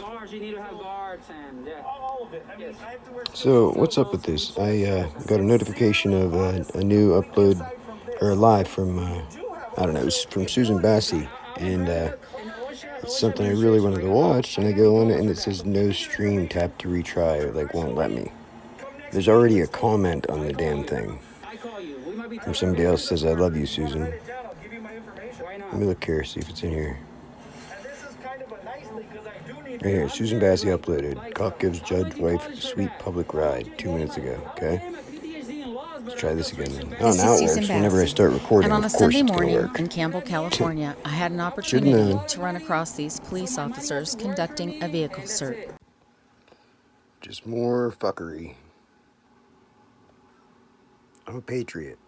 Guards, you need to have guards and yeah. All of it. I mean, I have to wear So, what's up with this? I got a notification of a new upload, or a live from, I don't know, from Susan Bassey, and it's something I really wanted to watch, and I go on it, and it says no stream, tap to retry, it like won't let me. There's already a comment on the damn thing from somebody else says, I love you, Susan. Let me look here, see if it's in here. Right here, Susan Bassey uploaded. Cop gives judge wife sweet public ride 2 minutes ago, okay? Let's try this again then. Oh, now it works. Whenever I start recording, And on a of course Sunday it's gonna morning work. in Campbell, California, I had an opportunity to run across these police officers conducting a vehicle search. Just more fuckery. I'm a patriot.